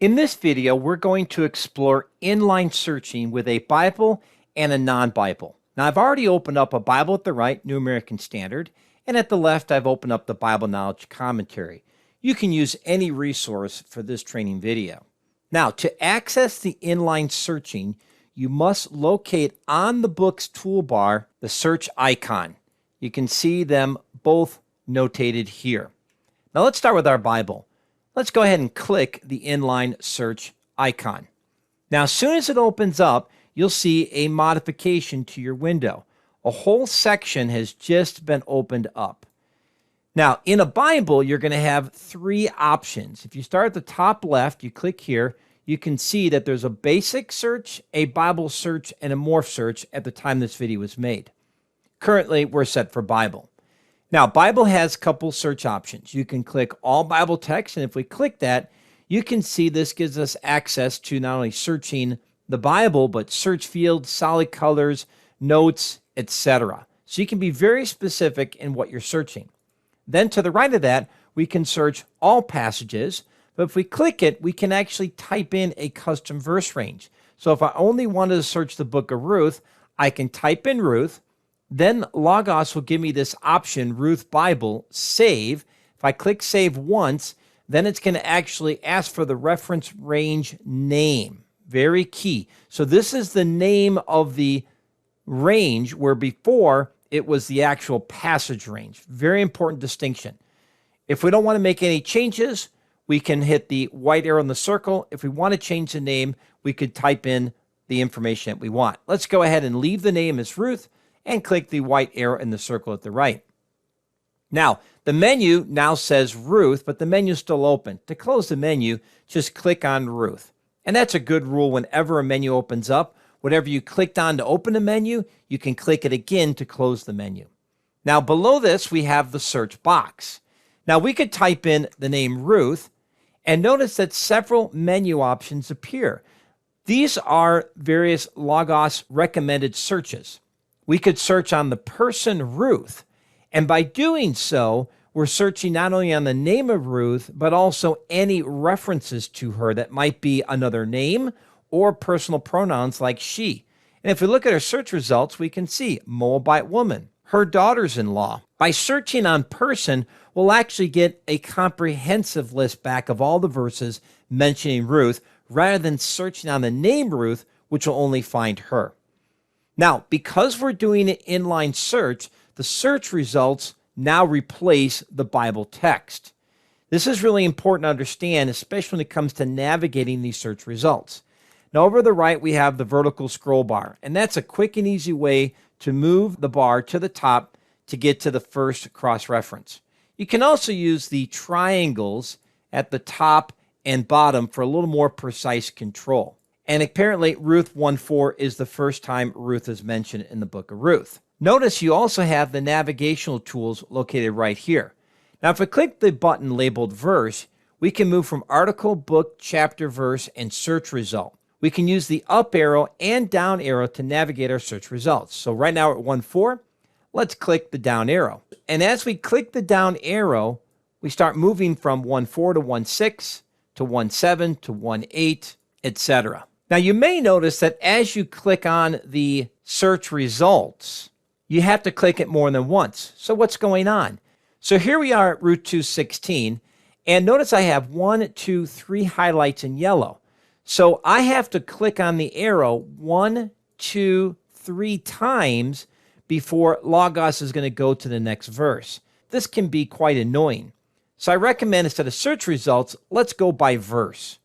In this video, we're going to explore inline searching with a Bible and a non-Bible. Now, I've already opened up a Bible at the right, New American Standard, and at the left, I've opened up the Bible Knowledge Commentary. You can use any resource for this training video. Now, to access the inline searching, you must locate on the book's toolbar the search icon. You can see them both notated here. Now, let's start with our Bible. Let's go ahead and click the inline search icon. Now, as soon as it opens up, you'll see a modification to your window. A whole section has just been opened up. Now, in a Bible, you're going to have three options. If you start at the top left, you click here, you can see that there's a basic search, a Bible search, and a morph search at the time this video was made. Currently, we're set for Bible. Now, Bible has a couple search options. You can click all Bible text, and if we click that, you can see this gives us access to not only searching the Bible, but search fields, solid colors, notes, etc. So you can be very specific in what you're searching. Then to the right of that, we can search all passages, but if we click it, we can actually type in a custom verse range. So if I only wanted to search the book of Ruth, I can type in Ruth. Then Logos will give me this option, Ruth Bible, save. If I click save once, then it's going to actually ask for the reference range name. Very key. So this is the name of the range where before it was the actual passage range. Very important distinction. If we don't want to make any changes, we can hit the white arrow in the circle. If we want to change the name, we could type in the information that we want. Let's go ahead and leave the name as Ruth and click the white arrow in the circle at the right. Now, the menu now says Ruth, but the menu is still open. To close the menu, just click on Ruth. And that's a good rule whenever a menu opens up. Whatever you clicked on to open the menu, you can click it again to close the menu. Now, below this, we have the search box. Now, we could type in the name Ruth, and notice that several menu options appear. These are various Logos recommended searches. We could search on the person Ruth, and by doing so, we're searching not only on the name of Ruth, but also any references to her that might be another name or personal pronouns like she. And if we look at our search results, we can see Moabite woman, her daughters-in-law. By searching on person, we'll actually get a comprehensive list back of all the verses mentioning Ruth, rather than searching on the name Ruth, which will only find her. Now, because we're doing an inline search, the search results now replace the Bible text. This is really important to understand, especially when it comes to navigating these search results. Now, over to the right, we have the vertical scroll bar, and that's a quick and easy way to move the bar to the top to get to the first cross-reference. You can also use the triangles at the top and bottom for a little more precise control. And apparently, Ruth 1:4 is the first time Ruth is mentioned in the book of Ruth. Notice you also have the navigational tools located right here. Now, if we click the button labeled verse, we can move from article, book, chapter, verse, and search result. We can use the up arrow and down arrow to navigate our search results. So right now we're at 1:4. Let's click the down arrow. And as we click the down arrow, we start moving from 1:4 to 1:6 to 1:7 to 1:8, etc. Now, you may notice that as you click on the search results, you have to click it more than once. So what's going on? So here we are at Route 216, and notice I have 1, 2, 3 highlights in yellow. So I have to click on the arrow 1, 2, 3 times before Logos is going to go to the next verse. This can be quite annoying. So I recommend instead of search results, let's go by verse.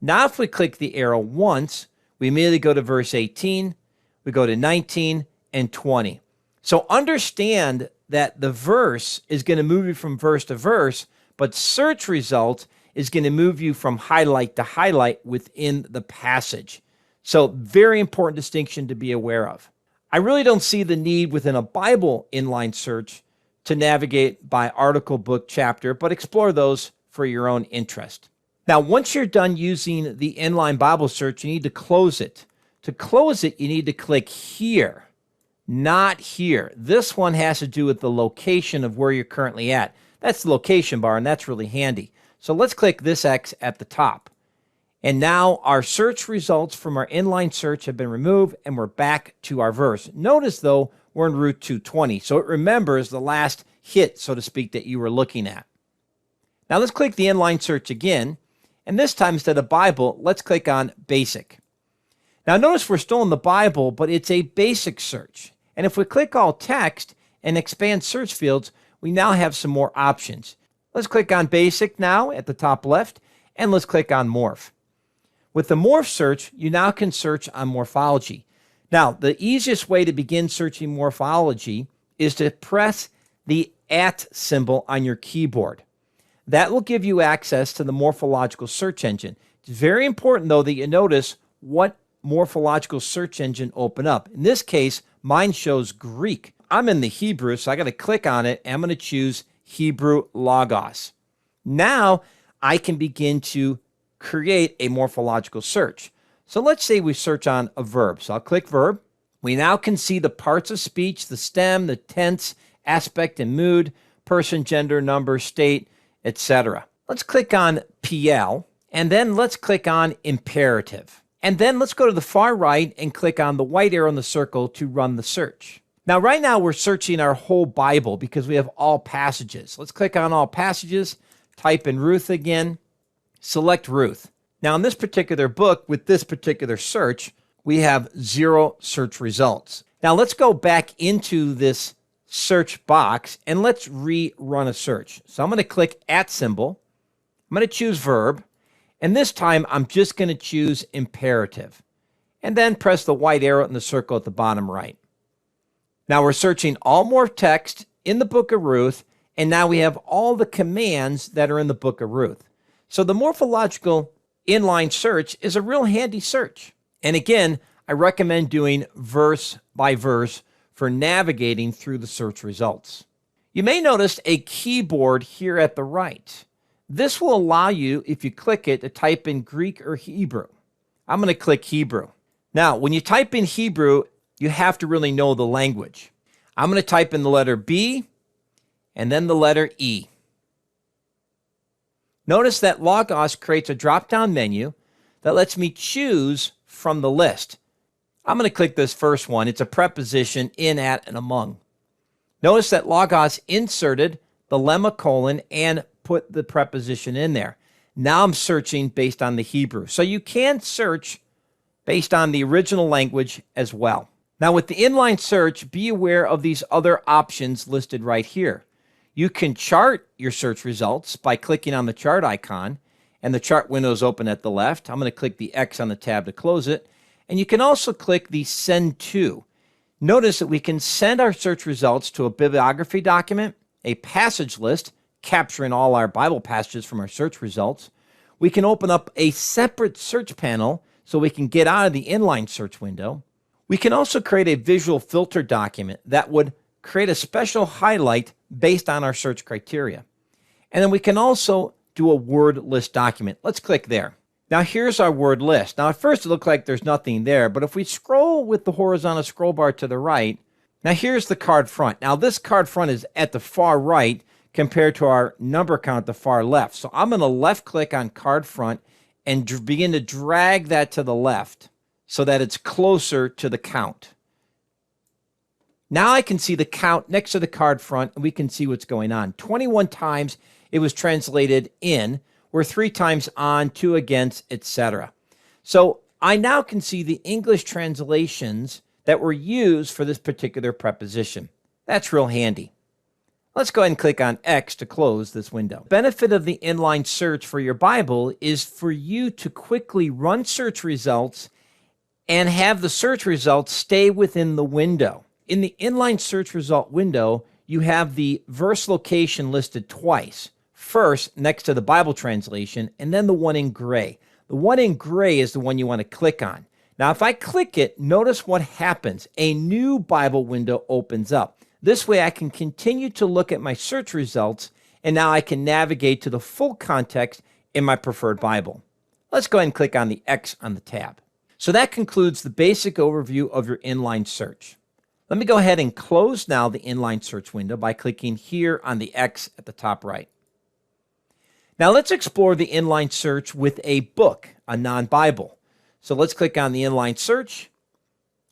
Now, if we click the arrow once, we immediately go to verse 18, we go to 19, and 20. So understand that the verse is going to move you from verse to verse, but search result is going to move you from highlight to highlight within the passage. So very important distinction to be aware of. I really don't see the need within a Bible inline search to navigate by article, book, chapter, but explore those for your own interest. Now, once you're done using the inline Bible search, you need to close it. To close it, you need to click here, not here. This one has to do with the location of where you're currently at. That's the location bar, and that's really handy. So let's click this X at the top. And now our search results from our inline search have been removed and we're back to our verse. Notice though, we're in Route 220, so it remembers the last hit, so to speak, that you were looking at. Now let's click the inline search again, and this time instead of Bible, let's click on Basic. Now notice we're still in the Bible, but it's a basic search. And if we click all text and expand search fields, we now have some more options. Let's click on Basic now at the top left, and let's click on Morph. With the Morph search, you now can search on morphology. Now, the easiest way to begin searching morphology is to press the @ symbol on your keyboard. That will give you access to the morphological search engine. It's very important, though, that you notice what morphological search engine open up. In this case, mine shows Greek. I'm in the Hebrew, so I got to click on it, and I'm going to choose Hebrew Logos. Now, I can begin to create a morphological search. So let's say we search on a verb. So I'll click verb. We now can see the parts of speech, the stem, the tense, aspect and mood, person, gender, number, state, etc. Let's click on PL, and then let's click on imperative. And then let's go to the far right and click on the white arrow in the circle to run the search. Now, right now we're searching our whole Bible because we have all passages. Let's click on all passages, type in Ruth again, select Ruth. Now, in this particular book, with this particular search, we have 0 search results. Now, let's go back into this search box and let's rerun a search. So I'm going to click @ symbol. I'm going to choose verb. And this time, I'm just going to choose imperative. And then press the white arrow in the circle at the bottom right. Now, we're searching all more text in the book of Ruth. And now we have all the commands that are in the book of Ruth. So the morphological inline search is a real handy search. And again, I recommend doing verse by verse for navigating through the search results. You may notice a keyboard here at the right. This will allow you, if you click it, to type in Greek or Hebrew. I'm going to click Hebrew. Now, when you type in Hebrew, you have to really know the language. I'm going to type in the letter B and then the letter E. Notice that Logos creates a drop-down menu that lets me choose from the list. I'm going to click this first one. It's a preposition in, at, and among. Notice that Logos inserted the lemma colon and put the preposition in there. Now I'm searching based on the Hebrew. So you can search based on the original language as well. Now with the inline search, be aware of these other options listed right here. You can chart your search results by clicking on the chart icon, and the chart window is open at the left. I'm going to click the X on the tab to close it. And you can also click the Send To. Notice that we can send our search results to a bibliography document, a passage list, capturing all our Bible passages from our search results. We can open up a separate search panel so we can get out of the inline search window. We can also create a visual filter document that would create a special highlight based on our search criteria. And then we can also do a word list document. Let's click there. Now here's our word list. Now at first it looks like there's nothing there, but if we scroll with the horizontal scroll bar to the right, now here's the card front. Now this card front is at the far right compared to our number count at the far left. So I'm going to left click on card front and begin to drag that to the left so that it's closer to the count. Now I can see the count next to the card front, and we can see what's going on. 21 times it was translated in, or 3 times on, 2 against, etc. So I now can see the English translations that were used for this particular preposition. That's real handy. Let's go ahead and click on X to close this window. The benefit of the inline search for your Bible is for you to quickly run search results and have the search results stay within the window. In the inline search result window, you have the verse location listed twice. First, next to the Bible translation, and then the one in gray. The one in gray is the one you want to click on. Now, if I click it, notice what happens. A new Bible window opens up. This way, I can continue to look at my search results, and now I can navigate to the full context in my preferred Bible. Let's go ahead and click on the X on the tab. So that concludes the basic overview of your inline search. Let me go ahead and close now the inline search window by clicking here on the X at the top right. Now let's explore the inline search with a book, a non-Bible. So let's click on the inline search,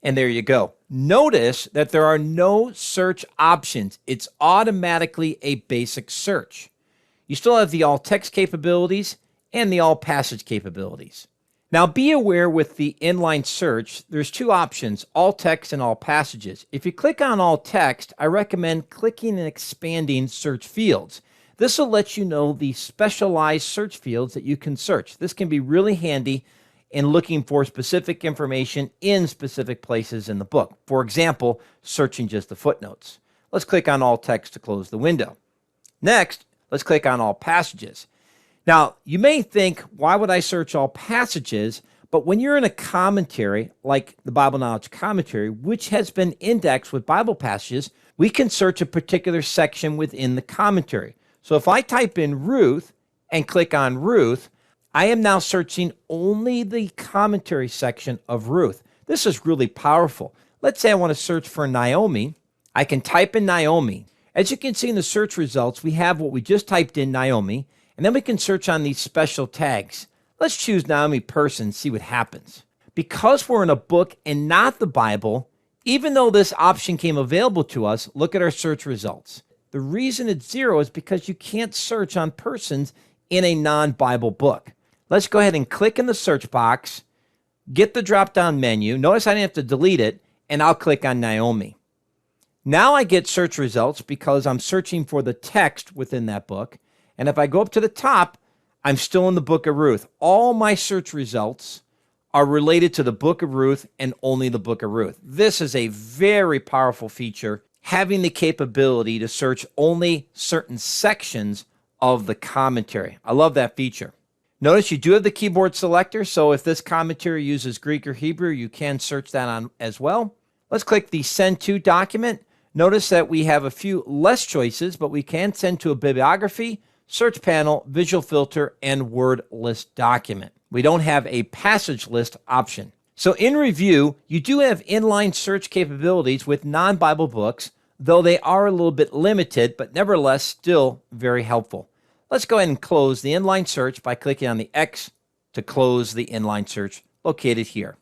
and there you go. Notice that there are no search options. It's automatically a basic search. You still have the all text capabilities and the all passage capabilities. Now be aware with the inline search, there's two options, all text and all passages. If you click on all text, I recommend clicking and expanding search fields. This will let you know the specialized search fields that you can search. This can be really handy in looking for specific information in specific places in the book. For example, searching just the footnotes. Let's click on all text to close the window. Next, let's click on all passages. Now, you may think, why would I search all passages? But when you're in a commentary, like the Bible Knowledge Commentary, which has been indexed with Bible passages, we can search a particular section within the commentary. So if I type in Ruth and click on Ruth, I am now searching only the commentary section of Ruth. This is really powerful. Let's say I want to search for Naomi. I can type in Naomi. As you can see in the search results, we have what we just typed in, Naomi, and then we can search on these special tags. Let's choose Naomi person and see what happens. Because we're in a book and not the Bible, even though this option came available to us, look at our search results. The reason it's 0 is because you can't search on persons in a non-Bible book. Let's go ahead and click in the search box, get the drop-down menu. Notice I didn't have to delete it, and I'll click on Naomi. Now I get search results because I'm searching for the text within that book. And if I go up to the top, I'm still in the book of Ruth. All my search results are related to the book of Ruth and only the book of Ruth. This is a very powerful feature, having the capability to search only certain sections of the commentary. I love that feature. Notice you do have the keyboard selector, so if this commentary uses Greek or Hebrew, you can search that on as well. Let's click the Send To document. Notice that we have a few less choices, but we can send to a bibliography, search panel, visual filter, and word list document. We don't have a passage list option. So in review, you do have inline search capabilities with non-Bible books, though they are a little bit limited, but nevertheless still very helpful. Let's go ahead and close the inline search by clicking on the X to close the inline search located here.